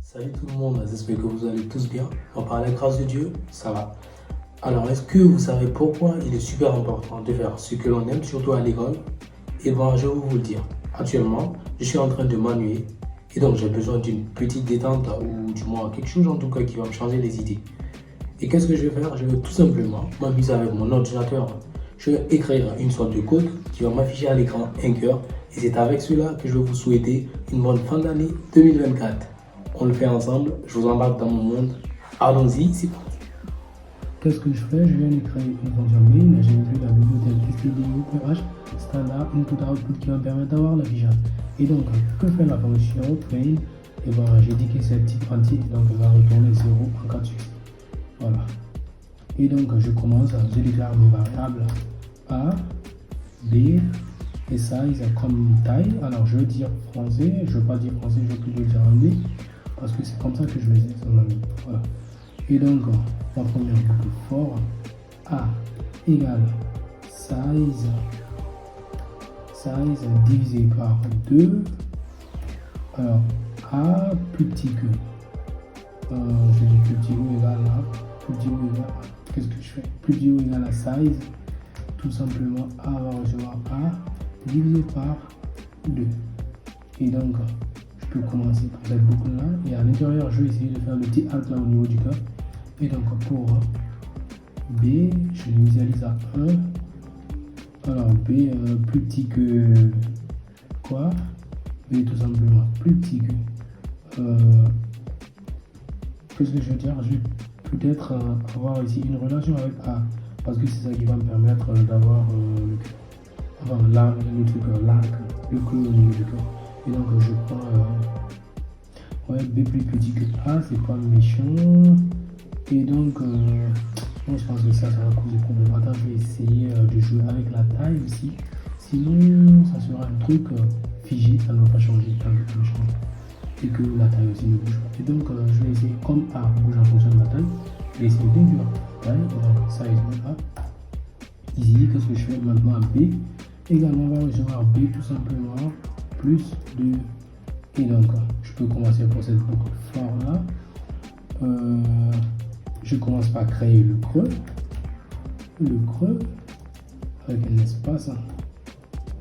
Salut tout le monde, j'espère que vous allez tous bien. Par la grâce de Dieu, ça va. Alors, est-ce que vous savez pourquoi il est super important de faire ce que l'on aime, surtout à l'école? Eh bien, je vais vous le dire. Actuellement, je suis en train de m'ennuyer et donc j'ai besoin d'une petite détente ou du moins quelque chose en tout cas qui va me changer les idées. Et qu'est-ce que je vais faire? Je vais tout simplement m'amuser avec mon ordinateur. Je vais écrire une sorte de code qui va m'afficher à l'écran un cœur et c'est avec cela que je vais vous souhaiter une bonne fin d'année 2024. On le fait ensemble, je vous embarque dans mon monde. Allons-y, c'est parti. Qu'est-ce que je fais? Je viens de créer une fonction main. J'ai inclus la bibliothèque stdio.h standard input-output qui va me permettre d'avoir l'affichage. Et donc, que fait la fonction main? Et ben, j'ai dit que c'est type entier, donc elle va retourner 0 en cas de succès. Voilà. Et donc, je commence, je déclare mes variables A, B et size comme taille. Alors, je veux dire français, je ne veux pas dire français, je veux plutôt dire anglais. Parce que c'est comme ça que je les ai, voilà. Et donc, ma première boucle for A égale size divisé par 2. Alors, A plus petit que. Je dis plus petit ou égal à. Plus petit ou égal à. Qu'est-ce que je fais? Plus petit ou égal à size. Tout simplement, A va recevoir A divisé par 2. Et donc, je peux commencer par cette boucle là et à l'intérieur je vais essayer de faire le petit alt là au niveau du cœur. Et donc pour B je l'initialise à 1. Alors B plus petit que quoi? B tout simplement plus petit que qu'est-ce que je veux dire? Je vais peut-être avoir ici une relation avec A parce que c'est ça qui va me permettre d'avoir le cœur, enfin là le truc l'arc, le clou au niveau du cœur. Et donc je prends B plus petit que A, c'est pas méchant. Et donc moi je pense que ça va causer problème. Attends, je vais essayer de jouer avec la taille aussi. Sinon ça sera un truc figé, ça ne va pas changer tant que ça ne change. Et que la taille aussi ne bouge pas. Et donc je vais essayer, comme A bouge en fonction de la taille, je vais essayer d'induire la taille. Et donc ça est A. Ici, qu'est-ce que je fais maintenant à B? Également on va recevoir B tout simplement plus de. Et donc je peux commencer pour cette boucle for là. Je commence par créer le creux avec un espace.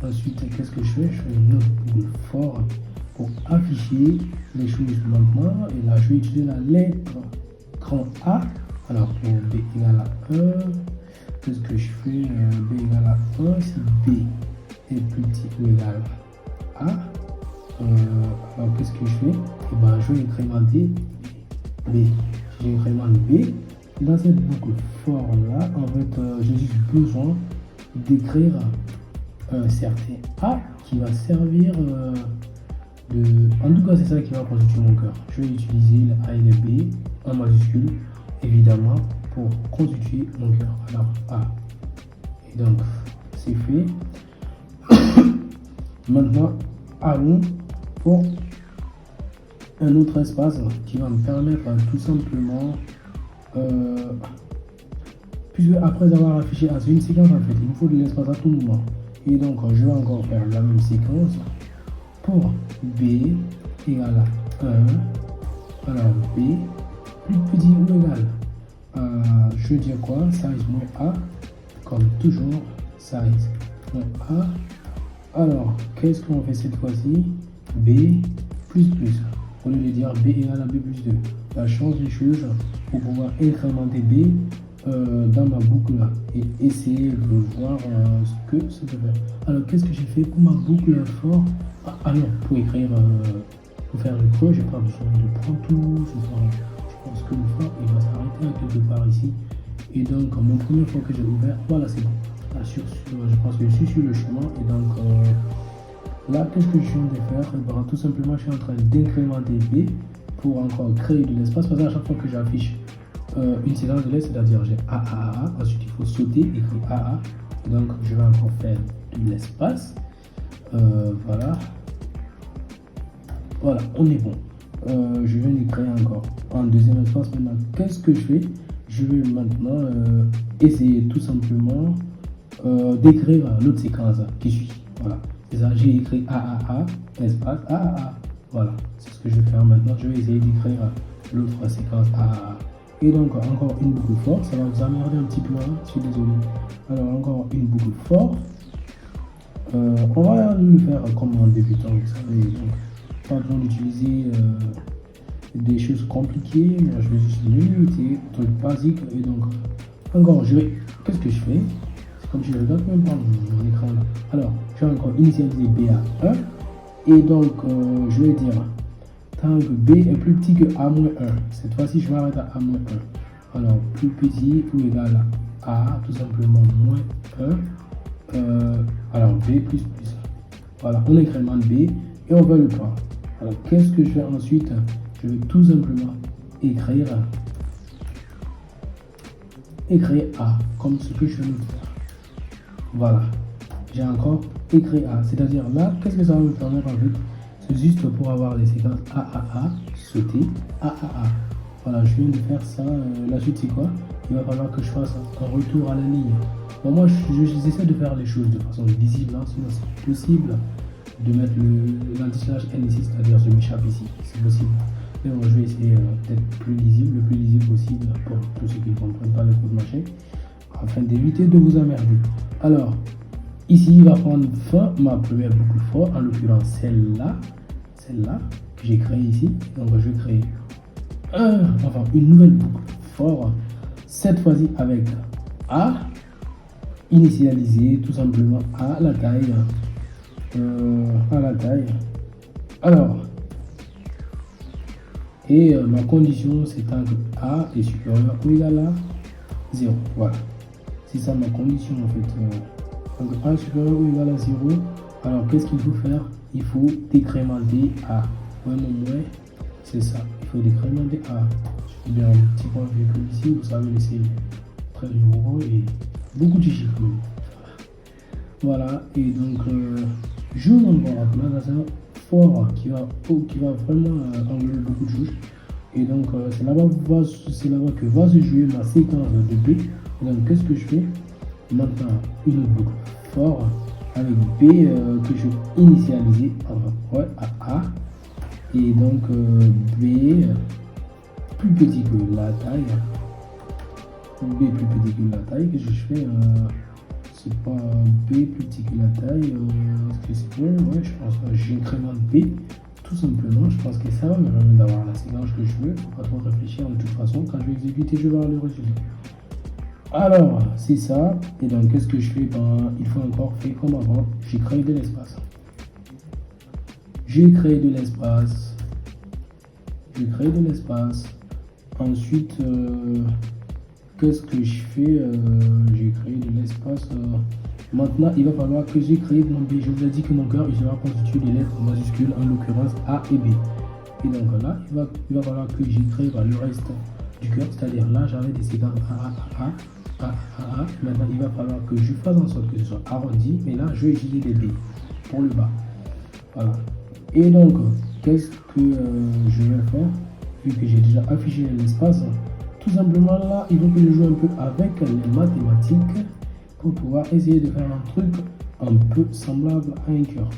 Ensuite qu'est-ce que je fais? Je fais une autre boucle for pour afficher les choses maintenant. Et là je vais utiliser la lettre grand A. Alors pour B égale à 1, qu'est-ce que je fais? B égale à 1, si B est plus petit ou égal à A. Alors qu'est-ce que je fais? Et ben, je vais incrémenter B. J'incrémente B. Dans cette boucle for là, en fait, j'ai juste besoin d'écrire un certain A qui va servir de. En tout cas, c'est ça qui va constituer mon cœur. Je vais utiliser le A et le B en majuscule, évidemment, pour constituer mon cœur. Alors A. Et donc, c'est fait. Maintenant, allons pour un autre espace qui va me permettre tout simplement, puisque après avoir affiché une séquence en fait, il me faut de l'espace à tout moment. Et donc je vais encore faire la même séquence pour B égale à 1. Alors B plus petit ou égal je veux dire quoi? Size moins A, comme toujours, size moins A. Alors, qu'est-ce qu'on fait cette fois-ci? B plus plus. Au lieu de dire B égale à B plus 2. Là, je change les choses pour pouvoir incrémenter B dans ma boucle là et essayer de voir ce que ça peut faire. Alors, qu'est-ce que j'ai fait pour ma boucle for? Ah non, pour écrire, pour faire le creux, j'ai pas besoin de prendre tout. Je pense que le for, il va s'arrêter à quelque part ici. Et donc, mon premier for que j'ai ouvert, voilà, c'est bon. Là, je pense que je suis sur le chemin. Et donc, là, qu'est-ce que je viens de faire? Ben, tout simplement, je suis en train d'incrémenter B pour encore créer de l'espace. Parce qu'à chaque fois que j'affiche une séquence de lettres, c'est-à-dire j'ai A, ensuite il faut sauter, écrire A. Et donc, je vais encore faire de l'espace. Voilà. Voilà, on est bon. Je viens de créer encore un deuxième espace. Maintenant, qu'est-ce que je fais? Je vais maintenant essayer tout simplement d'écrire l'autre séquence qui suit. Voilà. C'est ça, j'ai écrit A, espace A. Voilà, c'est ce que je vais faire maintenant. Je vais essayer d'écrire séquence A. Et donc encore une boucle for, ça va vous emmerder un petit peu, hein, je suis désolé. Alors encore une boucle for. On va le faire comme en débutant, vous savez, donc pas besoin d'utiliser des choses compliquées. Moi, je vais juste me limiter au truc basique. Et donc encore qu'est-ce que je fais? C'est comme si je regarde même pas mon écran là. Alors je vais encore initialiser B à 1 et donc je vais dire tant que B est plus petit que A-1. Cette fois-ci je m'arrête à A-1. Alors plus petit ou égal à A tout simplement moins 1. Alors B plus. Voilà, on incrémente B et on veut le pas. Alors qu'est-ce que je fais ensuite? Je vais tout simplement écrire A comme ce que je viens de faire. Voilà, j'ai encore écrit A, c'est-à-dire là, qu'est-ce que ça va me permettre en fait? C'est juste pour avoir les séquences A, sauter, A. Voilà, je viens de faire ça. La suite c'est quoi? Il va falloir que je fasse un retour à la ligne. Bon, moi j'essaie de faire les choses de façon visible, hein, sinon c'est possible de mettre l'anti-slash N ici, c'est-à-dire je m'échappe ici, c'est possible. Mais bon, je vais essayer d'être le plus lisible possible pour tous ceux qui ne comprennent pas le code machin, afin d'éviter de vous emmerder. Alors, ici, il va prendre fin ma première boucle for, en l'occurrence celle-là que j'ai créée ici. Donc, je vais créer une nouvelle boucle for, cette fois-ci avec A, initialisé tout simplement à la taille. Alors, et ma condition c'est tant que A est supérieur ou égal à 0. Voilà, c'est ça ma condition en fait. Tant que A est supérieur ou égal à 0, alors qu'est-ce qu'il faut faire? Il faut décrémenter A. Ouais, c'est ça, il faut décrémenter A. Je vais bien un petit point virgule ici, vous savez, c'est très nouveau et beaucoup de chiffres. Voilà, et donc je vous envoie là, c'est un fort qui va vraiment englober beaucoup de choses. Et donc c'est là-bas que va se jouer ma séquence de B. Et donc qu'est-ce que je fais? Maintenant une autre boucle fort avec B que je vais initialiser à A. Et donc B plus petit que la taille. B plus petit que la taille, que je fais c'est pas B plus petit que la taille, est-ce que c'est bon? Ouais, je pense que j'incrémente B tout simplement. Je pense que ça va me permettre d'avoir la séquence que je veux. Faut pas trop réfléchir de toute façon. Quand je vais exécuter, je vais avoir le résultat. Alors, c'est ça. Et donc, qu'est-ce que je fais? Il faut encore faire comme avant. J'ai créé de l'espace. Ensuite, qu'est-ce que je fais? J'ai créé de l'espace. Maintenant, il va falloir que j'écrive mon B. Je vous ai dit que mon cœur il sera constitué de lettres majuscules, en l'occurrence A et B. Et donc là, il va falloir que j'écrive le reste du cœur, c'est-à-dire là, j'avais des séquences A. Maintenant, il va falloir que je fasse en sorte que ce soit arrondi, mais là, je vais utiliser des B pour le bas. Voilà. Et donc, qu'est-ce que je vais faire? Vu que j'ai déjà affiché l'espace, tout simplement là, il faut que je joue un peu avec les mathématiques pour pouvoir essayer de faire un truc un peu semblable à un cœur.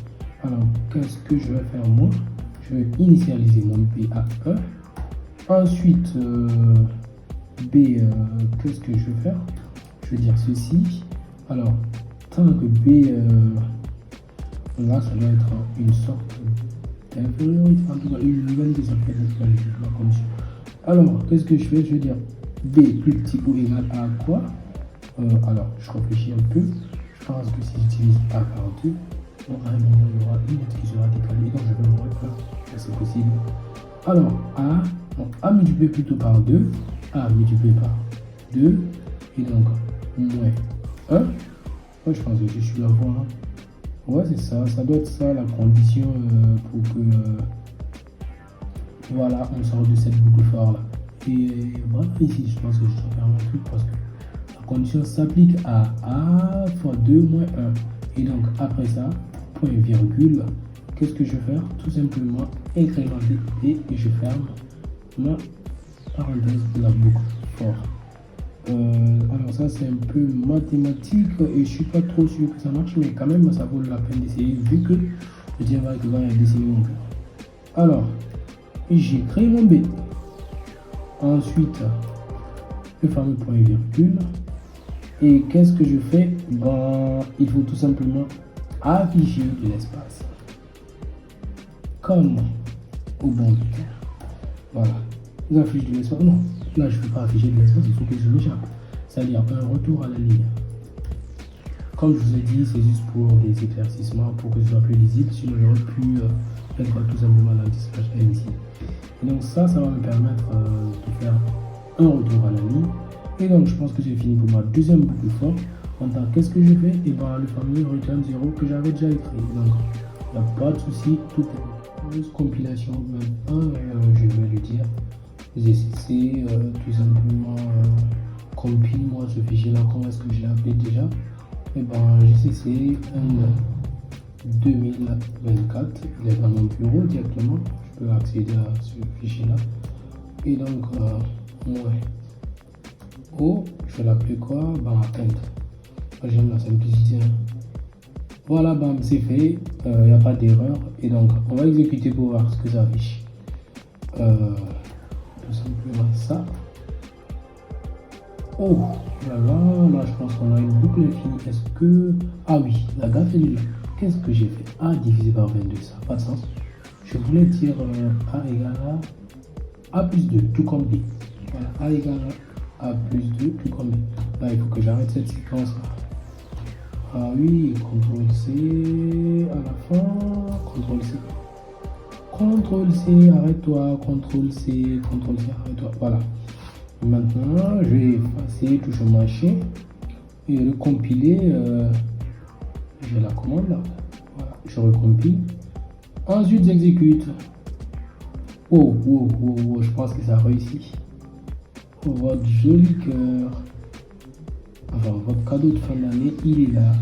Alors, qu'est-ce que je vais faire moi? Je vais initialiser mon B à 1. Ensuite, B, qu'est-ce que je vais faire? Je vais dire ceci. Alors, tant que B, là, ça doit être une sorte d'infériorité, en tout cas une égalité, ça peut être la condition. Alors, qu'est-ce que je fais? Je vais dire B plus petit ou égal à quoi? Alors, je réfléchis un peu. Je pense que si j'utilise A par 2, à un moment, il y aura une lettre qui sera décalée. Donc, je vais me reprendre. C'est possible. Alors, A multiplié plutôt par 2. A multiplié par 2. Et donc, moins 1. Ouais, je pense que je suis là pour là. Ouais, c'est ça. Ça doit être ça la condition pour que voilà, on sort de cette boucle phare là. Et voilà, ici, je pense que je dois faire un truc parce que la condition s'applique à A fois 2 moins 1. Et donc, après ça, point virgule, qu'est-ce que je vais faire? Tout simplement incrémenter et je ferme ma parenthèse de la boucle for. Alors ça c'est un peu mathématique et je suis pas trop sûr que ça marche, mais quand même ça vaut la peine d'essayer vu que je tiens à dessiner mon cœur. Alors j'ai créé mon B. Ensuite, le fameux point et virgule. Et qu'est-ce que je fais? Il faut tout simplement afficher de l'espace. Comme au bon temps. Voilà. J'affiche de l'espace. Non, là je ne vais pas afficher de l'espace, il faut que je m'échappe. C'est-à-dire un retour à la ligne. Comme je vous ai dit, c'est juste pour des éclaircissements, pour que ce soit plus lisible. Sinon, j'aurais pu mettre tout simplement l'anti-slash NC. Et donc ça va me permettre de faire un retour à la ligne. Et donc, je pense que j'ai fini pour ma deuxième boucle for. Maintenant, qu'est-ce que je fais? Et bien, le fameux return 0 que j'avais déjà écrit. Donc, il n'y a pas de souci, tout est juste compilation. Maintenant, je vais lui dire GCC, tout simplement compile moi ce fichier-là. Comment est-ce que je l'ai appelé déjà? Et bien, GCC 2024, il est dans mon bureau directement. Je peux accéder à ce fichier-là. Et donc, ouais. Oh, je vais l'appeler quoi? Attends. J'aime la simplicité. Voilà, c'est fait. Il n'y a pas d'erreur. Et donc, on va exécuter pour voir ce que ça affiche. Tout simplement ça. Oh, là, je pense qu'on a une boucle infinie. Est-ce que... Ah oui, la gaffe est nulle. Qu'est-ce que j'ai fait? A divisé par 22, ça n'a pas de sens. Je voulais dire A égale à A plus 2, tout comme B. Voilà, A égale à A plus 2, tout comme B. Là, il faut que j'arrête cette séquence-là. Ah oui, CTRL-C à la fin, CTRL-C. CTRL-C, arrête-toi, CTRL-C, CTRL-C, arrête-toi. Voilà. Maintenant, je vais effacer touche machine et recompiler. J'ai la commande là. Voilà, je recompile. Ensuite, j'exécute. Oh, je pense que ça a réussi. Oh, votre joli cœur. Enfin, votre cadeau de fin d'année, il est là.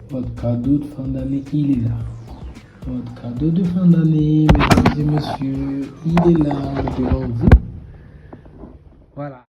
Votre cadeau de fin d'année, il est là. Votre cadeau de fin d'année, mesdames et messieurs, il est là devant vous. Voilà.